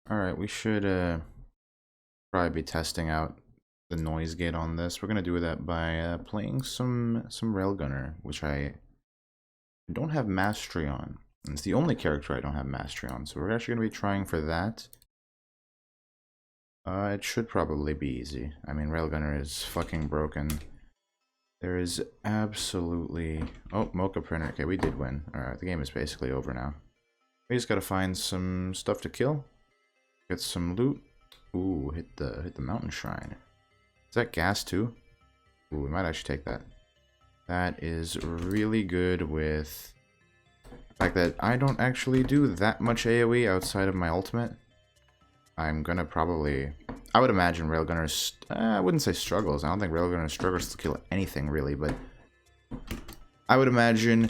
Alright, we should probably be testing out the noise gate on this. We're gonna do that by playing some Railgunner, which I don't have mastery on. And it's the only character I don't have mastery on, so we're actually gonna be trying for that. It should probably be easy. I mean, Railgunner is fucking broken. There is absolutely... Oh, Mocha Printer. Okay, we did win. Alright, the game is basically over now. We just gotta find some stuff to kill. Get some loot. Ooh, hit the mountain shrine. Is that gas too? Ooh, we might actually take that. That is really good with the fact that I don't actually do that much AoE outside of my ultimate. I'm gonna probably... I would imagine Railgunner... I wouldn't say struggles. I don't think Railgunner struggles to kill anything, really, but... I would imagine...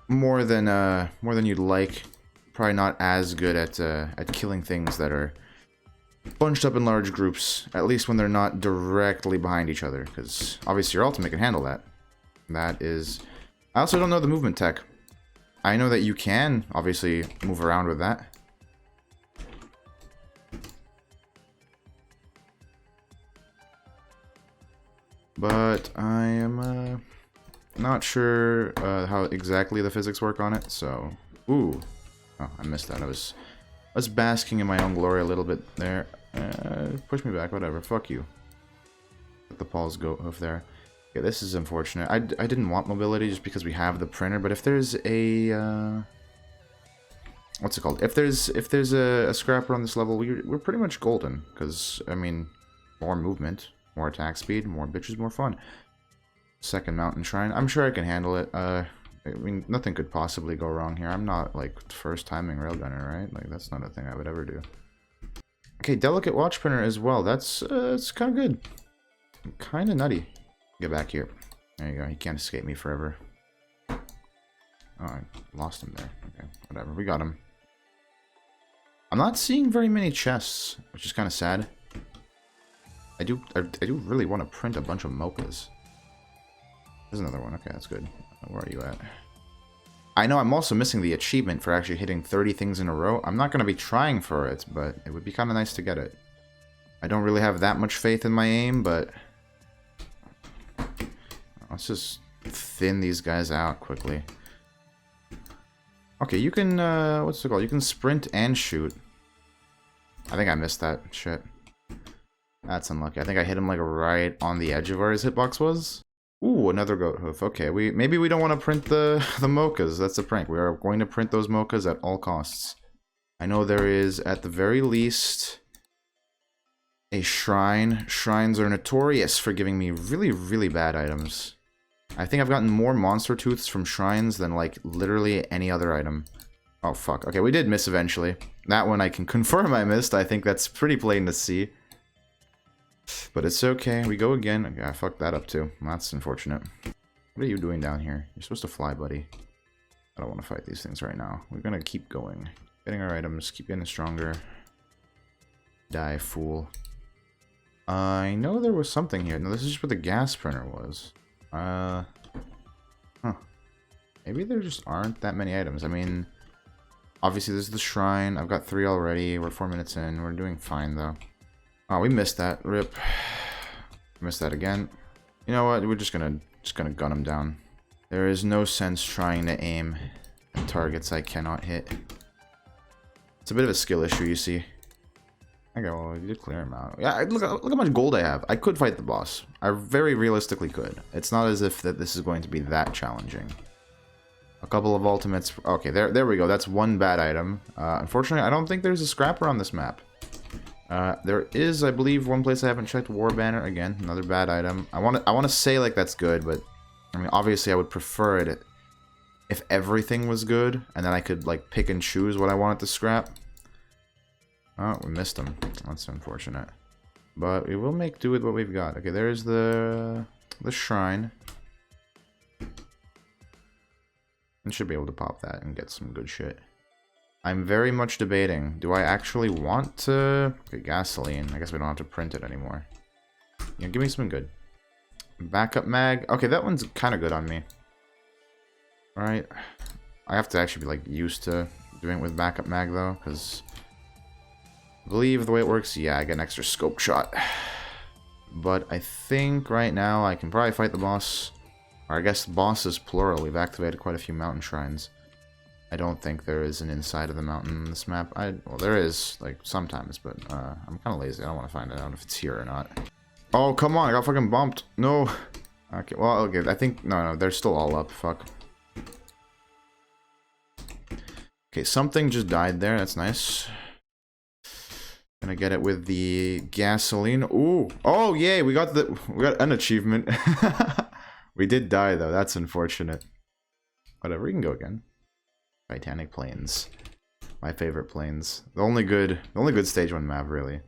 more than you'd like. Probably not as good at killing things that are bunched up in large groups. At least when they're not directly behind each other. Because obviously your ultimate can handle that. That is... I also don't know the movement tech. I know that you can, obviously, move around with that. But I am not sure how exactly the physics work on it, so... Ooh. Oh, I missed that. I was basking in my own glory a little bit there. Push me back, whatever. Fuck you. Let the Paul's goat hoof there. Yeah, this is unfortunate. I didn't want mobility just because we have the printer, but if there's a... what's it called? If there's a scrapper on this level, we're pretty much golden. Because, I mean, more movement, more attack speed, more bitches, more fun. Second mountain shrine. I'm sure I can handle it. I mean, nothing could possibly go wrong here. I'm not, like, first timing Railgunner, right? Like, that's not a thing I would ever do. Okay, delicate watch printer as well. That's kind of good. Kind of nutty. Get back here. There you go. He can't escape me forever. Oh, I lost him there. Okay, whatever. We got him. I'm not seeing very many chests, which is kind of sad. I do really want to print a bunch of mochas. There's another one. Okay, that's good. Where are you at? I know I'm also missing the achievement for actually hitting 30 things in a row. I'm not going to be trying for it, but it would be kind of nice to get it. I don't really have that much faith in my aim, but... let's just thin these guys out quickly. Okay, you can, what's it called? You can sprint and shoot. I think I missed that shit. That's unlucky. I think I hit him, like, right on the edge of where his hitbox was. Ooh, another goat hoof. Okay, maybe we don't want to print the mochas. That's a prank. We are going to print those mochas at all costs. I know there is, at the very least, a shrine. Shrines are notorious for giving me really, really bad items. I think I've gotten more monster tooths from shrines than, like, literally any other item. Oh, fuck. Okay, we did miss eventually. That one I can confirm I missed. I think that's pretty plain to see. But it's okay. We go again. Okay, I fucked that up too. That's unfortunate. What are you doing down here? You're supposed to fly, buddy. I don't want to fight these things right now. We're gonna keep going. Getting our items. Keep getting stronger. Die, fool. I know there was something here. No, this is just where the gas printer was. Huh. Maybe there just aren't that many items. I mean, obviously there's the shrine. I've got 3 already. We're 4 minutes in. We're doing fine, though. Oh, we missed that. Rip. Missed that again. You know what? We're just gonna gun him down. There is no sense trying to aim at targets I cannot hit. It's a bit of a skill issue, you see. Okay, well, you did clear him out. Yeah, look how much gold I have. I could fight the boss. I very realistically could. It's not as if that this is going to be that challenging. A couple of ultimates. Okay, there we go. That's one bad item. Unfortunately, I don't think there's a scrapper on this map. There is, I believe, one place I haven't checked. War Banner. Again, another bad item. I want to say, like, that's good, but... I mean, obviously, I would prefer it if everything was good, and then I could, like, pick and choose what I wanted to scrap. Oh, we missed them. That's unfortunate. But we will make do with what we've got. Okay, there's the shrine. And should be able to pop that and get some good shit. I'm very much debating. Do I actually want to... Okay, gasoline. I guess we don't have to print it anymore. Yeah, give me something good. Backup mag. Okay, that one's kind of good on me. Alright. I have to actually be, like, used to Doing it with backup mag, though, because I believe the way it works, yeah, I get an extra scope shot. But I think right now I can probably fight the boss. Or I guess the boss is plural. We've activated quite a few mountain shrines. I don't think there is an inside of the mountain in this map. Well, there is, like, sometimes, but I'm kind of lazy. I don't want to find out if it's here or not. Oh, come on. I got fucking bumped. No. Okay, well, okay. I think... No, they're still all up. Fuck. Okay, something just died there. That's nice. Gonna get it with the gasoline. Ooh. Oh, yay. We got an achievement. We did die, though. That's unfortunate. Whatever. We can go again. Titanic plains. My favorite plains. The only good stage 1 map, really.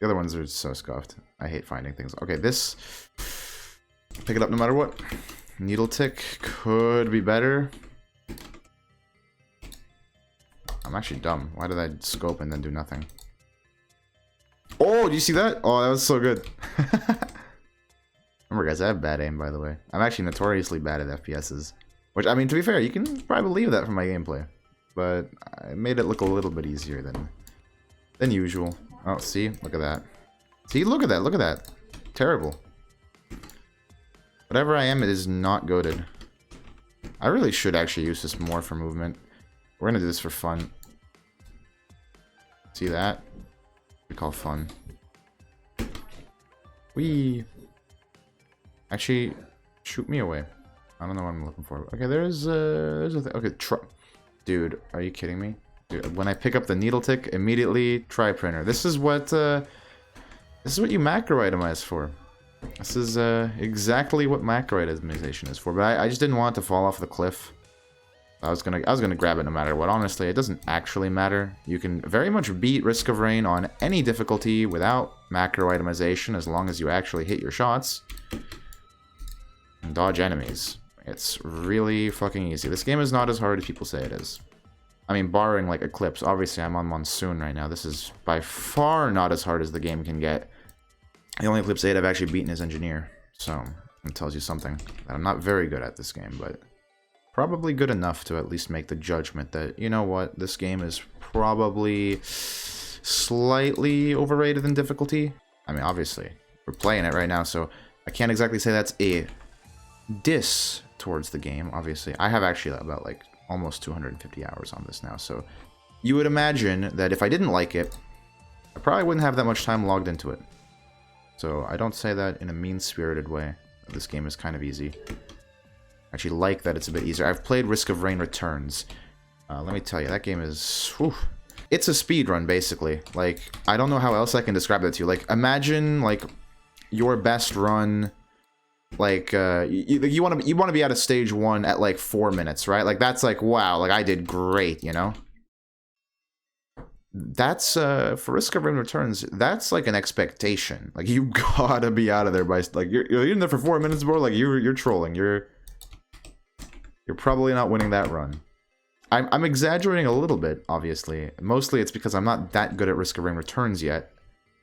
The other ones are so scuffed. I hate finding things. Okay, this... Pick it up no matter what. Needle tick could be better. I'm actually dumb. Why did I scope and then do nothing? Oh, do you see that? Oh, that was so good. Remember, guys, I have bad aim, by the way. I'm actually notoriously bad at FPSs. Which, I mean, to be fair, you can probably believe that from my gameplay. But I made it look a little bit easier than usual. Oh, see? Look at that. See? Look at that. Look at that. Terrible. Whatever I am, it is not goated. I really should actually use this more for movement. We're gonna do this for fun. See that? We call fun. Whee! Actually, shoot me away. I don't know what I'm looking for. Okay, there's a thing. Okay, dude, are you kidding me? Dude, when I pick up the needle tick, immediately try printer. This is what you macro itemize for. This is exactly what macro itemization is for. But I just didn't want it to fall off the cliff. I was gonna grab it no matter what. Honestly, it doesn't actually matter. You can very much beat Risk of Rain on any difficulty without macro itemization, as long as you actually hit your shots and dodge enemies. It's really fucking easy. This game is not as hard as people say it is. I mean, barring like Eclipse. Obviously, I'm on Monsoon right now. This is by far not as hard as the game can get. The only Eclipse 8 I've actually beaten is Engineer. So, it tells you something. That I'm not very good at this game, but probably good enough to at least make the judgment that, you know what, this game is probably slightly overrated in difficulty. I mean, obviously, we're playing it right now, so I can't exactly say that's a diss towards the game, obviously. I have actually about, like, almost 250 hours on this now, so you would imagine that if I didn't like it, I probably wouldn't have that much time logged into it. So I don't say that in a mean-spirited way. This game is kind of easy. I actually like that it's a bit easier. I've played Risk of Rain Returns. Let me tell you, that game is... Whew. It's a speed run, basically. Like, I don't know how else I can describe that to you. Like, imagine, like, your best run... Like, you want to be out of stage 1 at, like, 4 minutes, right? Like, that's like, wow, like, I did great, you know? That's, for Risk of Rain Returns, that's like an expectation. Like, you gotta be out of there by, like, you're in there for 4 minutes, bro. Like, you're trolling. You're probably not winning that run. I'm exaggerating a little bit, obviously. Mostly it's because I'm not that good at Risk of Rain Returns yet.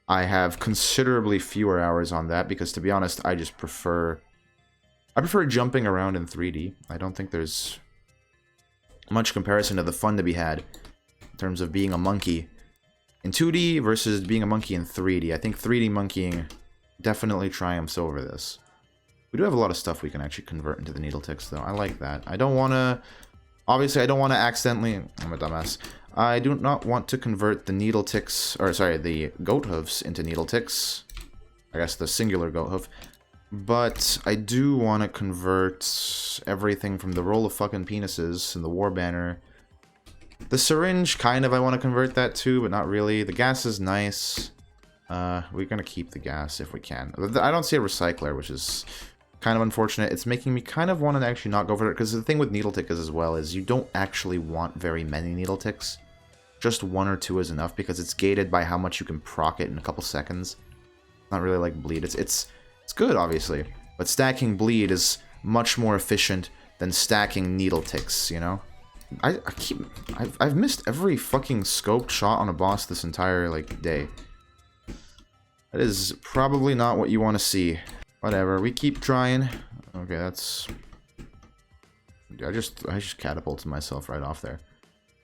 I have considerably fewer hours on that because, to be honest, I prefer jumping around in 3D. I don't think there's much comparison to the fun to be had in terms of being a monkey in 2D versus being a monkey in 3D. I think 3D monkeying definitely triumphs over this. We do have a lot of stuff we can actually convert into the needle ticks, though. I like that. I don't want to... Obviously, I don't want to accidentally... I'm a dumbass. I do not want to convert the needle ticks... Or, sorry, the goat hooves into needle ticks. I guess the singular goat hoof. But I do want to convert everything from the roll of fucking penises and the war banner. The syringe, kind of, I want to convert that too, but not really. The gas is nice. We're going to keep the gas if we can. I don't see a recycler, which is kind of unfortunate. It's making me kind of want to actually not go for it, because the thing with needle tick is as well is you don't actually want very many needle ticks. Just 1 or 2 is enough, because it's gated by how much you can proc it in a couple seconds. Not really like bleed. It's good, obviously, but stacking bleed is much more efficient than stacking needle ticks, you know? I've missed every fucking scoped shot on a boss this entire, like, day. That is probably not what you want to see. Whatever, we keep trying. Okay, that's... I just catapulted myself right off there.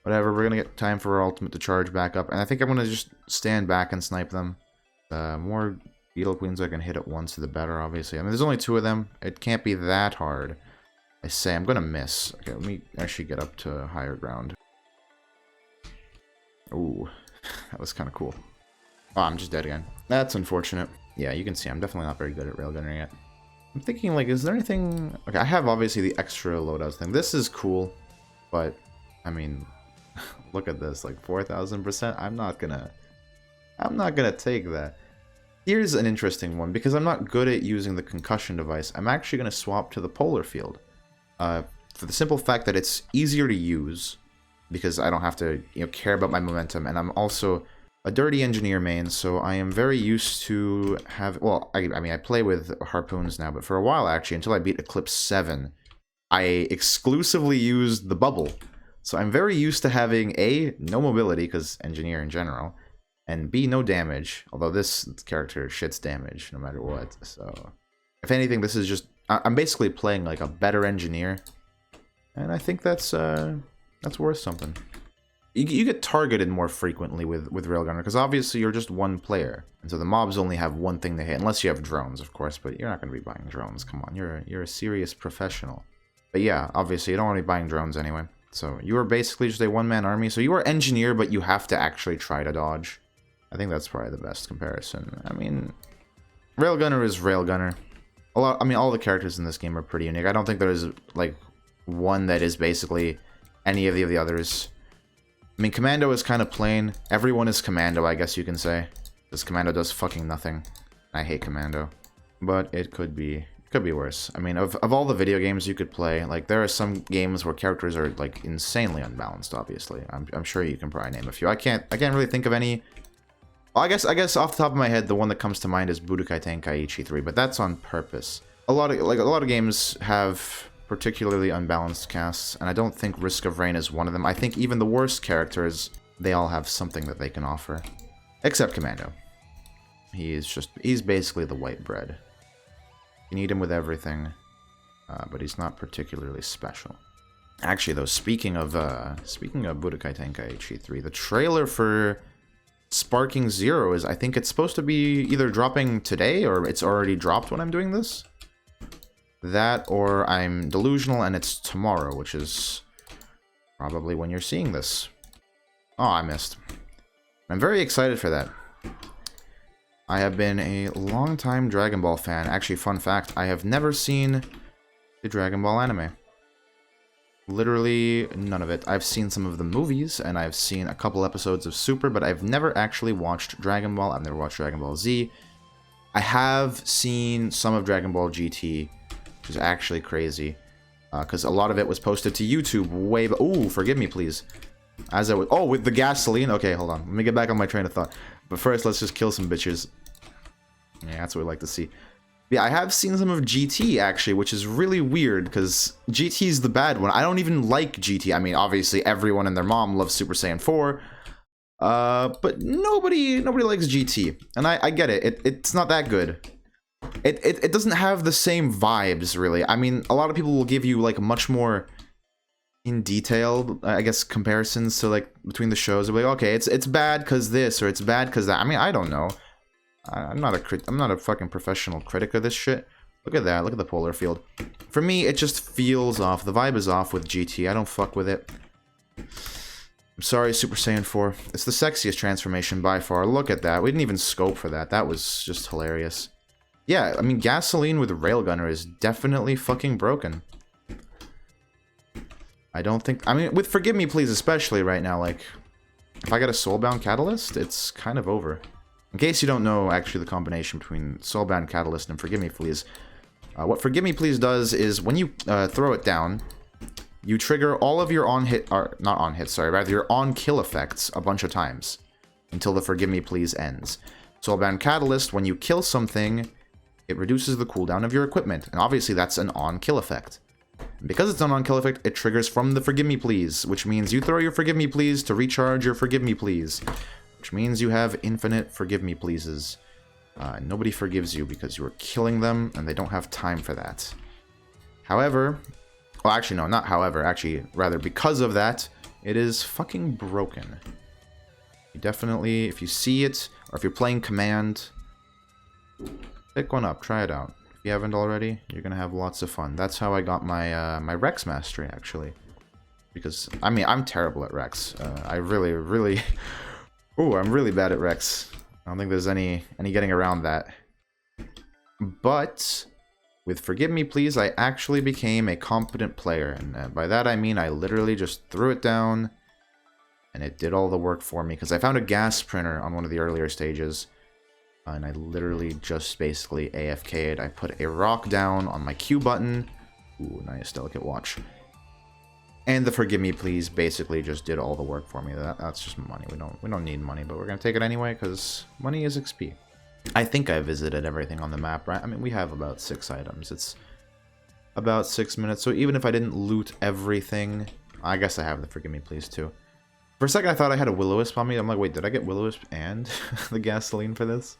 Whatever, we're gonna get time for our ultimate to charge back up. And I think I'm gonna just stand back and snipe them. The more Beetle Queens I can hit at once, the better, obviously. I mean, there's only 2 of them. It can't be that hard. I say I'm gonna miss. Okay, let me actually get up to higher ground. Ooh, that was kind of cool. Oh, I'm just dead again. That's unfortunate. Yeah, you can see I'm definitely not very good at Railgunner yet. I'm thinking, like, is there anything... Okay, I have, obviously, the extra loadouts thing. This is cool, but, I mean, look at this, like, 4,000%. I'm not gonna take that. Here's an interesting one, because I'm not good at using the concussion device. I'm actually gonna swap to the polar field. For the simple fact that it's easier to use, because I don't have to, care about my momentum, and I'm also a dirty engineer main, so I am very used to have... Well, I mean, I play with harpoons now, but for a while, actually, until I beat Eclipse 7, I exclusively used the bubble. So I'm very used to having, A, no mobility, because engineer in general, and B, no damage, although this character shits damage no matter what, so... If anything, this is just... I'm basically playing like a better engineer, and I think that's worth something. You get targeted more frequently with Railgunner, because obviously you're just one player, and so the mobs only have one thing to hit, unless you have drones, of course, but you're not going to be buying drones, come on, you're a serious professional. But yeah, obviously you don't want to be buying drones anyway, so you are basically just a one-man army, so you are engineer, but you have to actually try to dodge. I think that's probably the best comparison. I mean, Railgunner is Railgunner. All the characters in this game are pretty unique. I don't think there's, like, one that is basically any of the others. I mean, Commando is kind of plain. Everyone is Commando, I guess you can say. Because Commando does fucking nothing. I hate Commando. But it could be worse. I mean, of all the video games you could play, like, there are some games where characters are, like, insanely unbalanced, obviously. I'm sure you can probably name a few. I can't really think of any... Well, I guess off the top of my head, the one that comes to mind is Budokai Tenkaichi 3, but that's on purpose. A lot of games have particularly unbalanced casts, and I don't think Risk of Rain is one of them. I think even the worst characters, they all have something that they can offer. Except Commando. He's basically the white bread. You need him with everything, but he's not particularly special. Actually, though, speaking of Budokai Tenkaichi 3, the trailer for Sparking Zero I think it's supposed to be either dropping today, or it's already dropped when I'm doing this. That, or I'm delusional and it's tomorrow, which is probably when you're seeing this. Oh, I missed. I'm very excited for that. I have been a long-time Dragon Ball fan. Actually, fun fact, I have never seen the Dragon Ball anime. Literally none of it. I've seen some of the movies, and I've seen a couple episodes of Super, but I've never actually watched Dragon Ball. I've never watched Dragon Ball Z. I have seen some of Dragon Ball GT, which is actually crazy, because a lot of it was posted to YouTube way back. Ooh, forgive me, please. As I was... Oh, with the gasoline? Okay, hold on. Let me get back on my train of thought. But first, let's just kill some bitches. Yeah, that's what we like to see. Yeah, I have seen some of GT, actually, which is really weird, because GT's the bad one. I don't even like GT. I mean, obviously, everyone and their mom loves Super Saiyan 4. But nobody likes GT. And I get it. It's not that good. It doesn't have the same vibes, really. I mean, a lot of people will give you, like, much more in detail, I guess, comparisons to, like, between the shows. They'll be like, okay, it's bad because this, or it's bad because that. I mean, I don't know. I'm not a fucking professional critic of this shit. Look at that. Look at the polar field. For me, it just feels off. The vibe is off with GT. I don't fuck with it. I'm sorry, Super Saiyan 4. It's the sexiest transformation by far. Look at that. We didn't even scope for that. That was just hilarious. Yeah, I mean, gasoline with Railgunner is definitely fucking broken. I don't think... I mean, with Forgive Me Please especially right now, like... If I get a Soulbound Catalyst, it's kind of over. In case you don't know, actually, the combination between Soulbound Catalyst and Forgive Me Please, what Forgive Me Please does is when you throw it down, you trigger all of your your on-kill effects a bunch of times until the Forgive Me Please ends. Soulbound Catalyst, when you kill something, it reduces the cooldown of your equipment, and obviously that's an on-kill effect. And because it's an on-kill effect, it triggers from the Forgive Me Please, which means you throw your Forgive Me Please to recharge your Forgive Me Please. Which means you have infinite Forgive Me Pleases. Nobody forgives you because you are killing them, and they don't have time for that. However... Well, actually, no, not however. Actually, rather, because of that, It is fucking broken. You definitely, if you see it, or if you're playing Command, pick one up, try it out. If you haven't already, you're gonna have lots of fun. That's how I got my my Rex mastery, actually. Because, I mean, I'm terrible at Rex. I really, really... Ooh, I'm really bad at Rex. I don't think there's any getting around that. But with Forgive Me Please, I actually became a competent player. And by that I mean I literally just threw it down and it did all the work for me. Because I found a gas printer on one of the earlier stages. And I literally just basically AFK'd. I put a rock down on my Q button. Ooh, nice, delicate watch. And the Forgive Me Please basically just did all the work for me. That's just money. We don't need money, but we're gonna take it anyway because money is XP. I think I visited everything on the map, right? I mean, we have about 6 items. It's about 6 minutes. So even if I didn't loot everything, I guess I have the Forgive Me Please too. For a second, I thought I had a Will-O-Wisp on me. I'm like, wait, did I get Will-O-Wisp and the gasoline for this?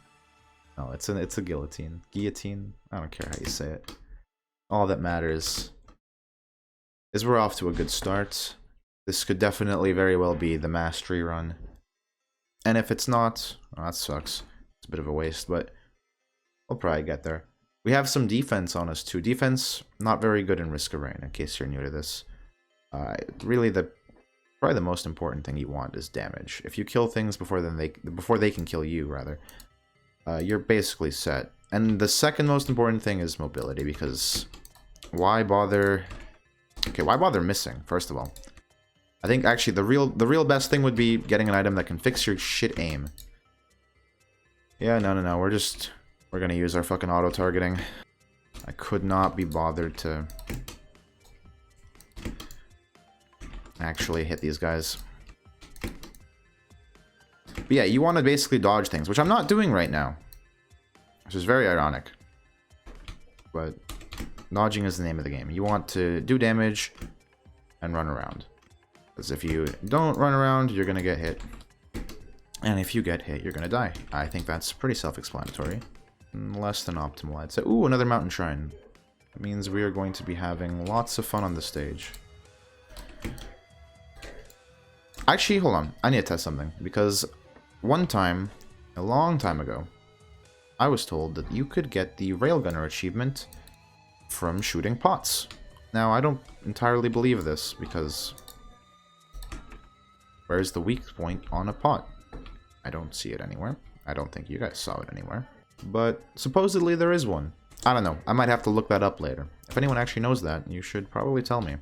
No, it's a guillotine. Guillotine. I don't care how you say it. All that matters is we're off to a good start. This could definitely very well be the mastery run. And if it's not, well, that sucks. It's a bit of a waste, but we'll probably get there. We have some defense on us too. Defense, not very good in Risk of Rain, in case you're new to this. Really, probably the most important thing you want is damage. If you kill things before they can kill you, rather, you're basically set. And the second most important thing is mobility, because why bother... Okay, why bother missing, first of all? I think actually the real best thing would be getting an item that can fix your shit aim. Yeah, no, we're gonna use our fucking auto-targeting. I could not be bothered to actually hit these guys. But yeah, you want to basically dodge things, which I'm not doing right now. Which is very ironic. But dodging is the name of the game. You want to do damage and run around. Because if you don't run around, you're going to get hit. And if you get hit, you're going to die. I think that's pretty self-explanatory. Less than optimal, I'd say. Ooh, another mountain shrine. That means we are going to be having lots of fun on the stage. Actually, hold on. I need to test something. Because one time, a long time ago, I was told that you could get the Railgunner achievement from shooting pots. Now, I don't entirely believe this, because where's the weak point on a pot? I don't see it anywhere. I don't think you guys saw it anywhere. But supposedly there is one. I don't know. I might have to look that up later. If anyone actually knows that, you should probably tell me.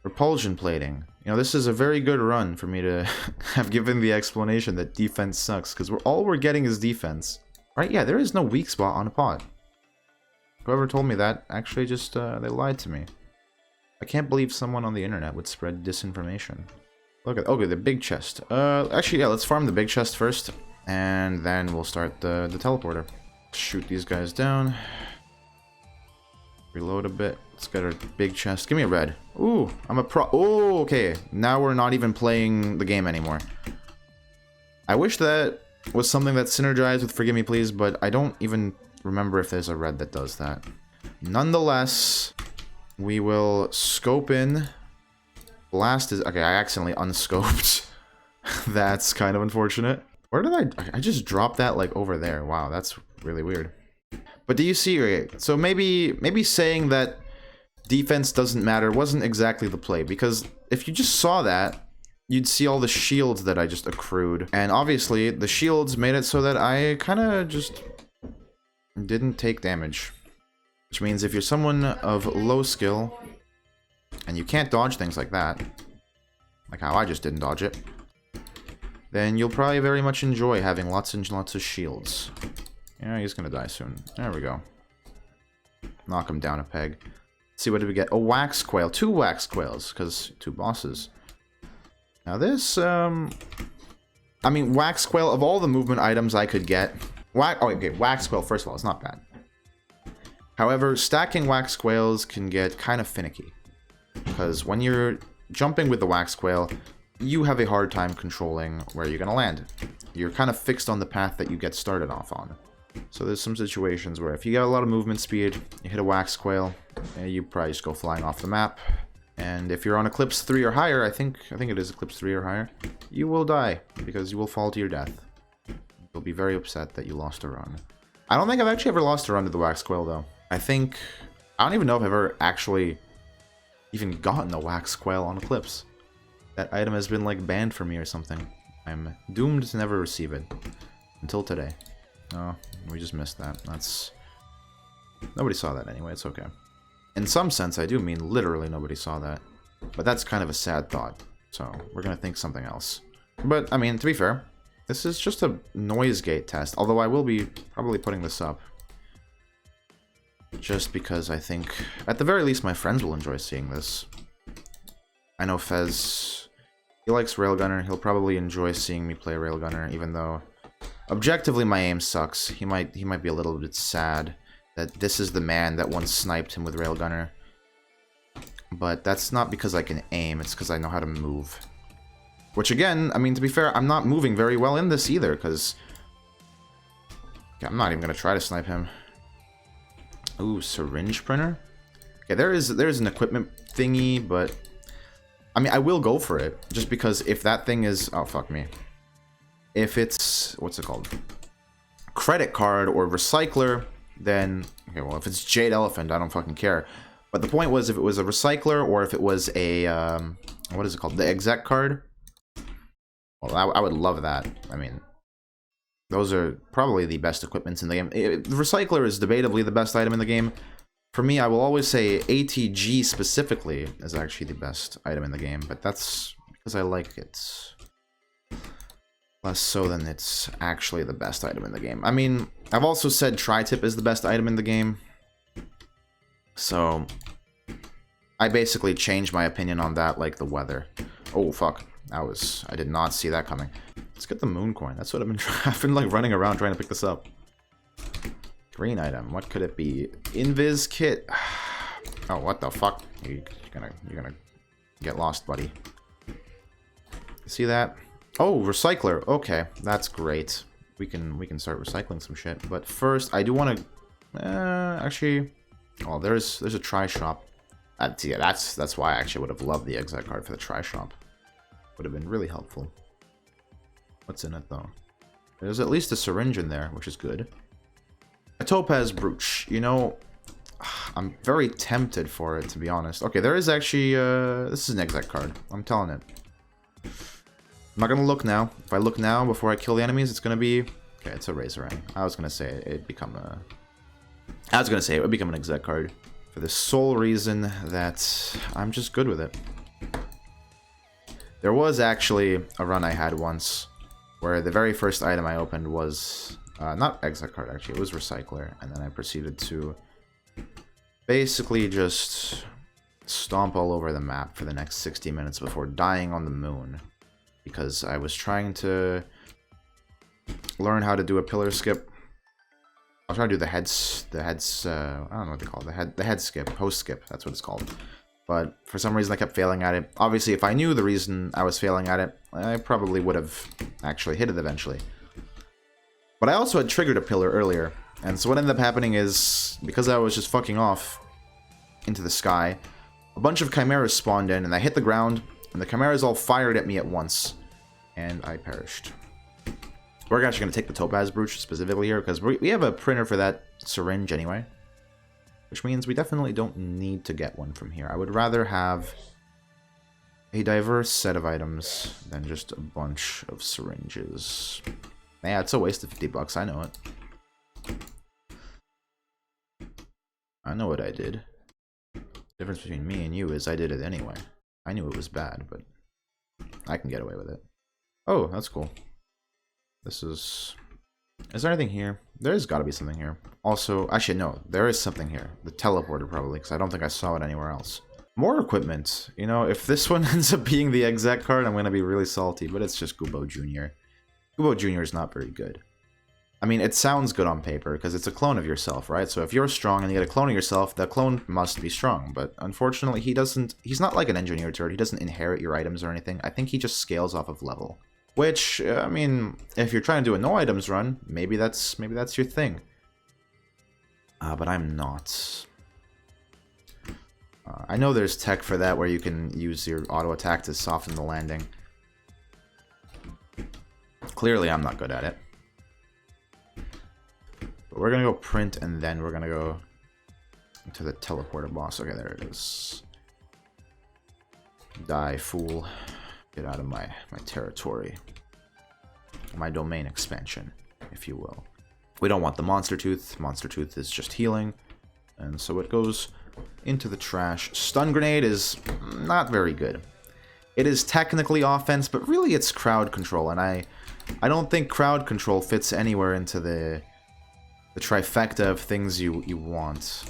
Repulsion plating. You know, this is a very good run for me to have given the explanation that defense sucks, because all we're getting is defense. Right? Yeah, there is no weak spot on a pot. Whoever told me that actually just, they lied to me. I can't believe someone on the internet would spread disinformation. Look at, okay, the big chest. Actually, yeah, let's farm the big chest first, and then we'll start the teleporter. Shoot these guys down. Reload a bit. Let's get our big chest. Give me a red. Ooh, I'm a pro. Oh, okay. Now we're not even playing the game anymore. I wish that was something that synergized with Forgive Me Please, but I don't even remember if there's a red that does that. Nonetheless, we will scope in. Blast is... Okay, I accidentally unscoped. That's kind of unfortunate. Where did I just dropped that, like, over there. Wow, that's really weird. But do you see... Okay, so maybe saying that defense doesn't matter wasn't exactly the play, because if you just saw that, you'd see all the shields that I just accrued. And obviously, the shields made it so that I kind of just didn't take damage. Which means if you're someone of low skill, and you can't dodge things like that, like how I just didn't dodge it, then you'll probably very much enjoy having lots and lots of shields. Yeah, he's gonna die soon. There we go. Knock him down a peg. Let's see, what did we get? A wax quail. 2 wax quails, because 2 bosses. Now this, I mean, wax quail, of all the movement items I could get... Oh, okay, wax quail, first of all, it's not bad. However, stacking wax quails can get kind of finicky. Because when you're jumping with the wax quail, you have a hard time controlling where you're going to land. You're kind of fixed on the path that you get started off on. So there's some situations where if you got a lot of movement speed, you hit a wax quail, you probably just go flying off the map. And if you're on Eclipse 3 or higher, I think it is Eclipse 3 or higher, you will die, because you will fall to your death. You'll be very upset that you lost a run. I don't think I've actually ever lost a run to the Wax Quail, though. I don't even know if I've ever actually even gotten a Wax Quail on Eclipse. That item has been, like, banned for me or something. I'm doomed to never receive it. Until today. Oh, we just missed that. Nobody saw that anyway, it's okay. In some sense, I do mean literally nobody saw that. But that's kind of a sad thought. So, we're gonna think something else. But, I mean, to be fair, this is just a noise gate test. Although I will be probably putting this up. Just because I think, at the very least, my friends will enjoy seeing this. I know Fez, he likes Railgunner. He'll probably enjoy seeing me play Railgunner, even though objectively my aim sucks. He might be a little bit sad that this is the man that once sniped him with Railgunner. But that's not because I can aim, it's because I know how to move. Which again, I mean, to be fair, I'm not moving very well in this either, because I'm not even going to try to snipe him. Ooh, syringe printer? Okay, there's an equipment thingy, but I mean, I will go for it, just because if that thing is... Oh, fuck me. If it's... What's it called? Credit card or recycler, then... Okay, well, if it's Jade Elephant, I don't fucking care. But the point was, if it was a recycler, or if it was a... what is it called? The exec card? Well, I would love that. I mean... Those are probably the best equipments in the game. The recycler is debatably the best item in the game. For me, I will always say ATG specifically is actually the best item in the game, but that's because I like it. Less so than it's actually the best item in the game. I mean, I've also said Tri-Tip is the best item in the game. So, I basically changed my opinion on that like the weather. Oh, fuck. I did not see that coming. Let's get the moon coin. That's what I've been like running around trying to pick this up. Green item. What could it be? Invis kit. Oh, what the fuck? You're gonna get lost, buddy. See that? Oh, recycler. Okay, that's great. We can start recycling some shit. But first, I do want to actually. Oh, there's a try shop. Yeah, that's why I actually would have loved the exec card for the try shop. Would have been really helpful. What's in it though? There's at least a syringe in there, which is good. A topaz brooch. You know, I'm very tempted for it, to be honest. Okay, there is actually this is an exec card. I'm telling it. I'm not gonna look now. If I look now before I kill the enemies, it's gonna be... Okay, it's a Razorang. I was gonna say it'd become a... I was gonna say it would become an exec card. For the sole reason that I'm just good with it. There was actually a run I had once where the very first item I opened was... not exec card, actually. It was recycler. And then I proceeded to basically just stomp all over the map for the next 60 minutes before dying on the moon. Because I was trying to learn how to do a pillar skip. I was trying to do the heads, I don't know what they call it, the head skip, host skip, that's what it's called. But for some reason I kept failing at it. Obviously, if I knew the reason I was failing at it, I probably would have actually hit it eventually. But I also had triggered a pillar earlier, and so what ended up happening is, because I was just fucking off into the sky, a bunch of chimeras spawned in, and I hit the ground, and the chimeras all fired at me at once, and I perished. We're actually going to take the topaz brooch specifically here, because we have a printer for that syringe anyway. Which means we definitely don't need to get one from here. I would rather have a diverse set of items than just a bunch of syringes. Yeah, it's a waste of 50 bucks, I know it. I know what I did. The difference between me and you is I did it anyway. I knew it was bad, but I can get away with it. Oh, that's cool. This is... Is there anything here? There's gotta be something here. Also, actually no, there is something here. The teleporter probably, because I don't think I saw it anywhere else. More equipment. You know, if this one ends up being the exec card, I'm gonna be really salty, but it's just Gubo Jr. Gubo Jr. is not very good. I mean, it sounds good on paper, because it's a clone of yourself, right? So if you're strong and you get a clone of yourself, that clone must be strong. But unfortunately, he's not like an engineer turret. He doesn't inherit your items or anything. I think he just scales off of level. Which, I mean, if you're trying to do a no items run, maybe that's your thing. But I'm not. I know there's tech for that where you can use your auto attack to soften the landing. Clearly, I'm not good at it. But we're gonna go print, and then we're gonna go to the teleporter boss. Okay, there it is. Die, fool. Get out of my territory. My domain expansion, if you will. We don't want the monster tooth. Monster tooth is just healing. And so it goes into the trash. Stun grenade is not very good. It is technically offense, but really it's crowd control. And I don't think crowd control fits anywhere into the trifecta of things you want.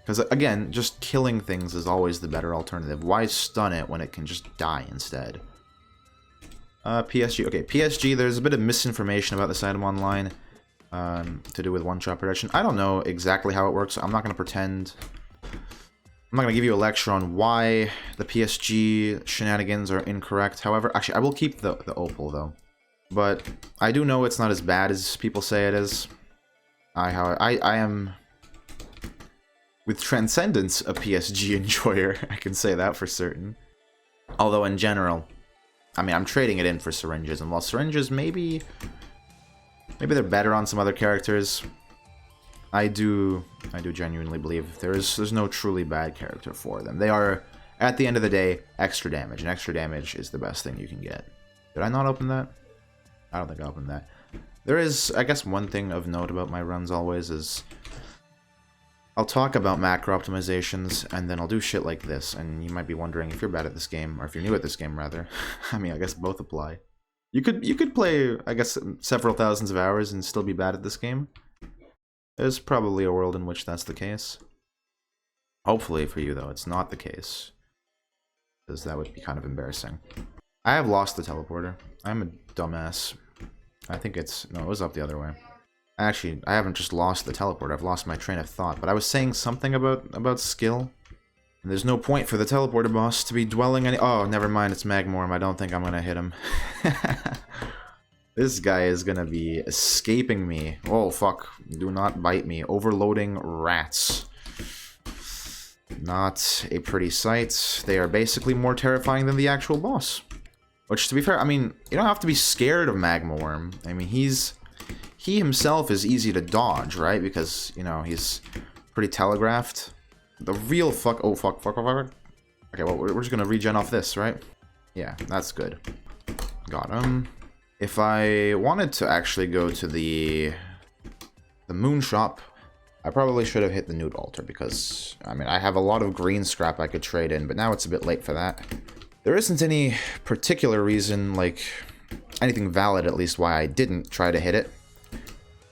Because, again, just killing things is always the better alternative. Why stun it when it can just die instead? PSG. Okay, PSG, there's a bit of misinformation about this item online to do with one-shot protection. I don't know exactly how it works. I'm not going to pretend. I'm not going to give you a lecture on why the PSG shenanigans are incorrect. However, actually, I will keep the opal, though. But I do know it's not as bad as people say it is. I am, with Transcendence, a PSG enjoyer. I can say that for certain. Although, in general, I mean, I'm trading it in for syringes, and while syringes maybe they're better on some other characters, I do genuinely believe there's no truly bad character for them. They are, at the end of the day, extra damage, and extra damage is the best thing you can get. Did I not open that? I don't think I opened that. There is, I guess, one thing of note about my runs always is I'll talk about macro optimizations, and then I'll do shit like this, and you might be wondering if you're bad at this game, or if you're new at this game, rather. I mean, I guess both apply. You could play, I guess, several thousands of hours and still be bad at this game. There's probably a world in which that's the case. Hopefully for you, though, it's not the case. Because that would be kind of embarrassing. I have lost the teleporter. I'm a dumbass. I think it's... No, it was up the other way. Actually, I haven't just lost the teleporter, I've lost my train of thought. But I was saying something about skill. And there's no point for the teleporter boss to be dwelling any... Oh, never mind, it's Magmorm. I don't think I'm gonna hit him. This guy is gonna be escaping me. Oh, fuck. Do not bite me. Overloading rats. Not a pretty sight. They are basically more terrifying than the actual boss. Which, to be fair, I mean, you don't have to be scared of Magmorm. I mean, he himself is easy to dodge, right? Because, you know, he's pretty telegraphed. The real fuck... Oh, fuck. Okay, well, we're just gonna regen off this, right? Yeah, that's good. Got him. If I wanted to actually go to the moon shop, I probably should have hit the Newt altar because, I mean, I have a lot of green scrap I could trade in, but now it's a bit late for that. There isn't any particular reason, like, anything valid at least, why I didn't try to hit it.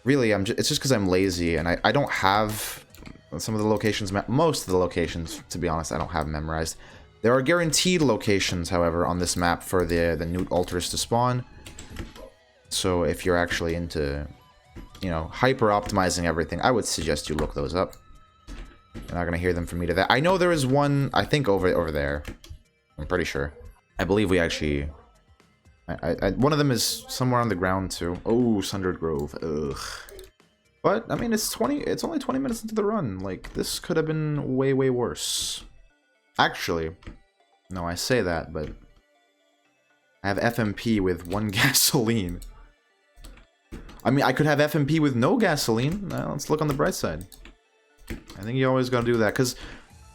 Really, it's just because I'm lazy, and I don't have some of the locations, most of the locations, to be honest, I don't have memorized. There are guaranteed locations, however, on this map for the Newt altars to spawn. So if you're actually into, you know, hyper-optimizing everything, I would suggest you look those up. You're not going to hear them from me to that. I know there is one, I think, over there. I'm pretty sure. I believe we actually... one of them is somewhere on the ground, too. Oh, Sundered Grove. Ugh. But, I mean, it's only 20 minutes into the run. Like, this could have been way, way worse. Actually, no, I say that, but... I have FMP with 1 gasoline. I mean, I could have FMP with no gasoline. Let's look on the bright side. I think you always gotta do that, because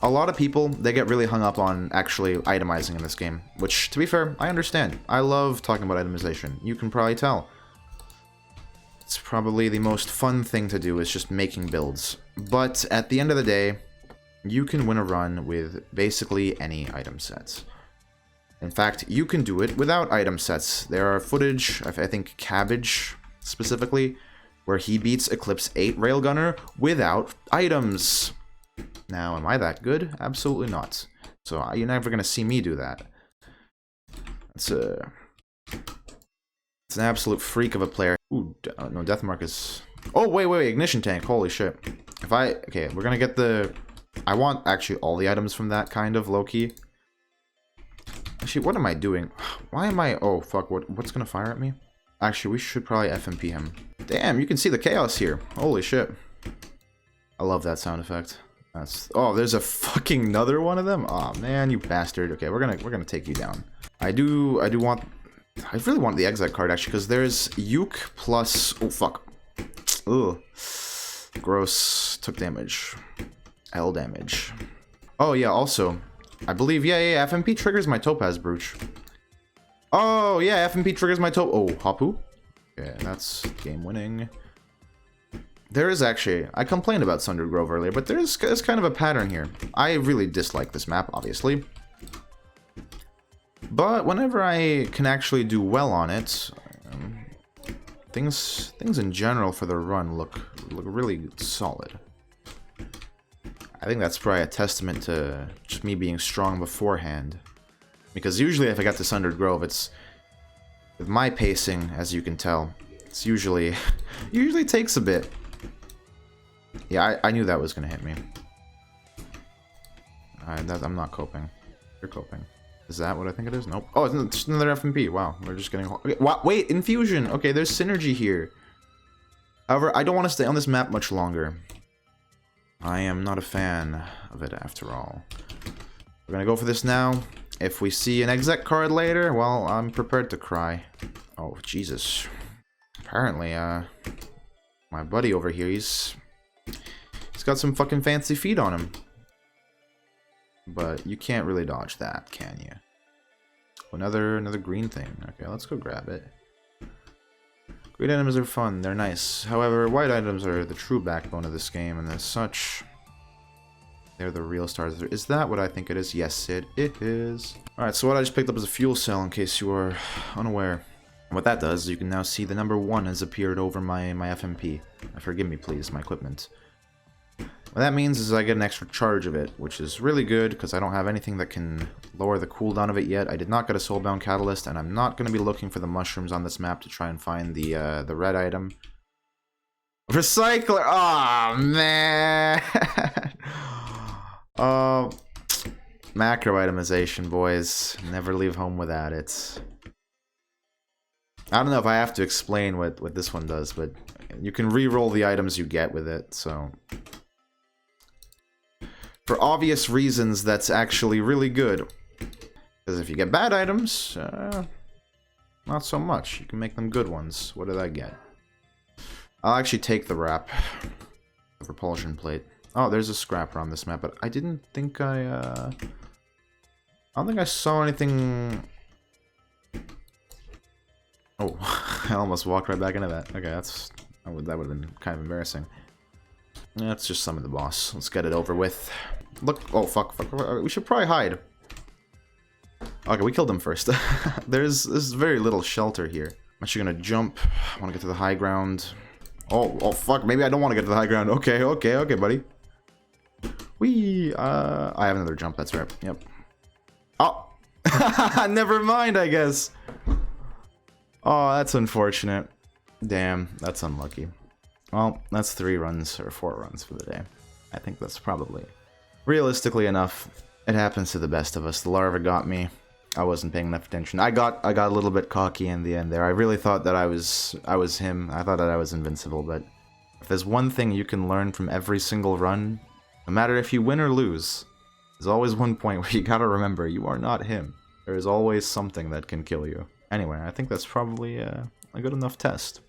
a lot of people, they get really hung up on actually itemizing in this game, which, to be fair, I understand. I love talking about itemization. You can probably tell. It's probably the most fun thing to do, is just making builds. But at the end of the day, you can win a run with basically any item sets. In fact, you can do it without item sets. There are footage, I think Cabbage specifically, where he beats Eclipse 8 Railgunner without items. Now, am I that good? Absolutely not. So you're never going to see me do that. It's an absolute freak of a player. Ooh, no, Deathmark is... Oh, wait, Ignition Tank. Holy shit. Okay, we're going to get the... I want, actually, all the items from that, kind of, low-key. Actually, what am I doing? Why am I... Oh, fuck, what's going to fire at me? Actually, we should probably FMP him. Damn, you can see the chaos here. Holy shit. I love that sound effect. That's... Oh, there's a fucking another one of them? Oh man, you bastard. Okay, we're gonna take you down. I really want the exile card actually, because there's Uke plus... Oh fuck. Ugh. Gross. Took damage. L damage. Oh yeah, also, I believe, yeah, FMP triggers my Topaz Brooch. Oh yeah, FMP triggers my Oh, Hapu? Yeah, that's game winning. There is actually, I complained about Sunder Grove earlier, but there's kind of a pattern here. I really dislike this map, obviously. But whenever I can actually do well on it, things in general for the run look really solid. I think that's probably a testament to just me being strong beforehand. Because usually if I got to Sundered Grove, it's... With my pacing, as you can tell, it's usually takes a bit. Yeah, I knew that was going to hit me. I'm not coping. You're coping. Is that what I think it is? Nope. Oh, it's just another FMP. Wow, we're just getting... Okay, wait, infusion! Okay, there's synergy here. However, I don't want to stay on this map much longer. I am not a fan of it after all. We're gonna go for this now. If we see an exec card later, well, I'm prepared to cry. Oh, Jesus. Apparently, my buddy over here, he's got some fucking fancy feet on him. But you can't really dodge that, can you? Another green thing. Okay, let's go grab it. Green items are fun, they're nice. However, white items are the true backbone of this game, and as such, they're the real stars. Is that what I think it is? Yes, it is. Alright, so what I just picked up is a fuel cell, in case you are unaware. And what that does, you can now see the number 1 has appeared over my FMP. Forgive me, please, my equipment. What that means is I get an extra charge of it, which is really good, because I don't have anything that can lower the cooldown of it yet. I did not get a Soulbound Catalyst, and I'm not going to be looking for the mushrooms on this map to try and find the red item. Recycler! Aw, oh, man! Oh, macro itemization, boys. Never leave home without it. I don't know if I have to explain what this one does, but you can re-roll the items you get with it, so... For obvious reasons, that's actually really good. Because if you get bad items, not so much. You can make them good ones. What did I get? I'll actually take the wrap. The propulsion plate. Oh, there's a scrapper on this map, but I didn't think I don't think I saw anything... Oh, I almost walked right back into that. Okay, that would have been kind of embarrassing. That's just some of the boss. Let's get it over with. Look, oh fuck, we should probably hide. Okay, we killed him first. There's very little shelter here. I'm actually gonna jump. I wanna get to the high ground. Oh fuck, maybe I don't wanna get to the high ground. Okay, buddy. Whee! I have another jump, that's right. Yep. Oh! Never mind, I guess. Oh, that's unfortunate. Damn, that's unlucky. Well, that's 3 runs, or 4 runs for the day. I think that's probably realistically enough. It happens to the best of us. The larva got me. I wasn't paying enough attention. I got a little bit cocky in the end there. I really thought that I was him. I thought that I was invincible, but if there's one thing you can learn from every single run, no matter if you win or lose, there's always one point where you gotta remember you are not him. There is always something that can kill you. Anyway, I think that's probably a good enough test.